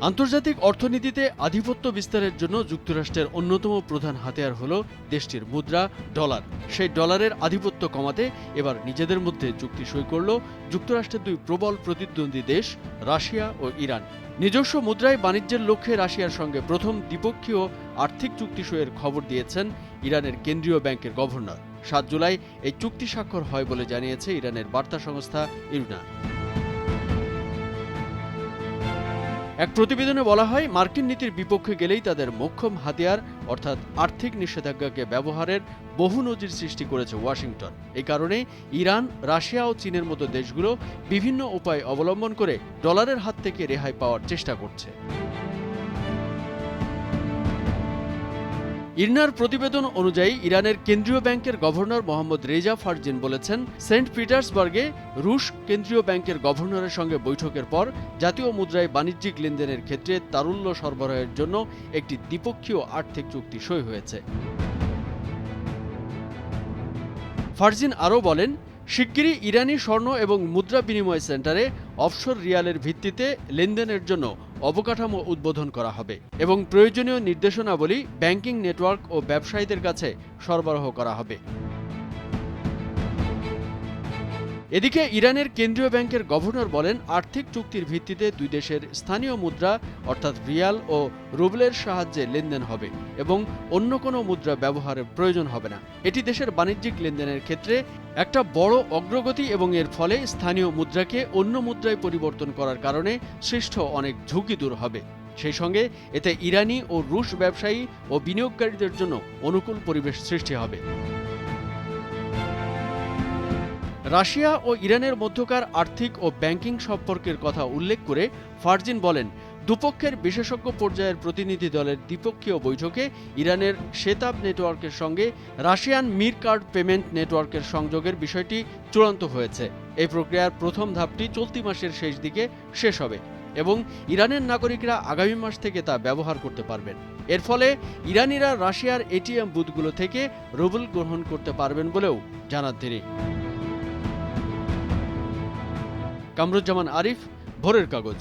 আন্তর্জাতিক অর্থনীতিতে আধিপত্য বিস্তারের জন্য যুক্তরাষ্ট্রের অন্যতম প্রধান হাতিয়ার হল দেশটির মুদ্রা ডলার। সেই ডলারের আধিপত্য কমাতে এবার নিজেদের মধ্যে চুক্তি সই করল যুক্তরাষ্ট্রের দুই প্রবল প্রতিদ্বন্দ্বী দেশ রাশিয়া ও ইরান। নিজস্ব মুদ্রায় বাণিজ্যের লক্ষ্যে রাশিয়ার সঙ্গে প্রথম দ্বিপক্ষীয় আর্থিক চুক্তি সইয়ের খবর দিয়েছেন ইরানের কেন্দ্রীয় ব্যাংকের গভর্নর। ৭ জুলাই এই চুক্তি স্বাক্ষর হয় বলে জানিয়েছে ইরানের বার্তা সংস্থা ইরনা। এক প্রতিবেদনে বলা হয়, মার্কিন নীতির বিপক্ষে গেলেই তাদের মোক্ষম হাতিয়ার অর্থাৎ আর্থিক নিষেধাজ্ঞাকে ব্যবহারের বহু নজির সৃষ্টি করেছে ওয়াশিংটন। এই কারণে ইরান, রাশিয়া ও চীনের মতো দেশগুলো বিভিন্ন উপায় অবলম্বন করে ডলারের হাত থেকে রেহাই পাওয়ার চেষ্টা করছে। ইরনার প্রতিবেদন অনুযায়ী ইরানের কেন্দ্রীয় ব্যাংকের গভর্নর মোহাম্মদ রেজা ফারজিন বলেছেন, সেন্ট পিটার্সবার্গে রুশ কেন্দ্রীয় ব্যাংকের গভর্নরের সঙ্গে বৈঠকের পর জাতীয় মুদ্রায় বাণিজ্যিক লেনদেনের ক্ষেত্রে তারল্য সরবরাহের জন্য একটি দ্বিপক্ষীয় আর্থিক চুক্তি সই হয়েছে। ফারজিন আরও বলেন, শিগগিরই ইরানি স্বর্ণ এবং মুদ্রা বিনিময় সেন্টারে অফশোর রিয়ালের ভিত্তিতে লেনদেনের জন্য অবকাঠামো উদ্বোধন করা হবে এবং প্রয়োজনীয় নির্দেশনাবলী ব্যাংকিং নেটওয়ার্ক ও ব্যবসায়ীদের কাছে সরবরাহ করা হবে। এদিকে ইরানের কেন্দ্রীয় ব্যাংকের গভর্নর বলেন, আর্থিক চুক্তির ভিত্তিতে দুই দেশের স্থানীয় মুদ্রা অর্থাৎ রিয়াল ও রুবলের সাহায্যে লেনদেন হবে এবং অন্য কোনো মুদ্রা ব্যবহারের প্রয়োজন হবে না। এটি দেশের বাণিজ্যিক লেনদেনের ক্ষেত্রে একটা বড় অগ্রগতি এবং এর ফলে স্থানীয় মুদ্রাকে অন্য মুদ্রায় পরিবর্তন করার কারণে সৃষ্ট অনেক ঝুঁকি দূর হবে। সেই সঙ্গে এতে ইরানি ও রুশ ব্যবসায়ী ও বিনিয়োগকারীদের জন্য অনুকূল পরিবেশ সৃষ্টি হবে। রাশিয়া ও ইরানের মধ্যকার আর্থিক ও ব্যাংকিং সম্পর্কের কথা উল্লেখ করে ফারজিন বলেন, দুপক্ষের বিশেষজ্ঞ পর্যায়ের প্রতিনিধি দলের দ্বিপক্ষীয় বৈঠকে ইরানের শেতাব নেটওয়ার্কের সঙ্গে রাশিয়ান মির কার্ড পেমেন্ট নেটওয়ার্কের সংযোগের বিষয়টি চূড়ান্ত হয়েছে। এই প্রক্রিয়ার প্রথম ধাপটি চলতি মাসের শেষ দিকে শেষ হবে এবং ইরানের নাগরিকরা আগামী মাস থেকে তা ব্যবহার করতে পারবেন। এর ফলে ইরানিরা রাশিয়ার এটিএম বুথগুলো থেকে রুবল গ্রহণ করতে পারবেন বলেও জানান তিনি। কামরুজ্জামান আরিফ, ভোরের কাগজ।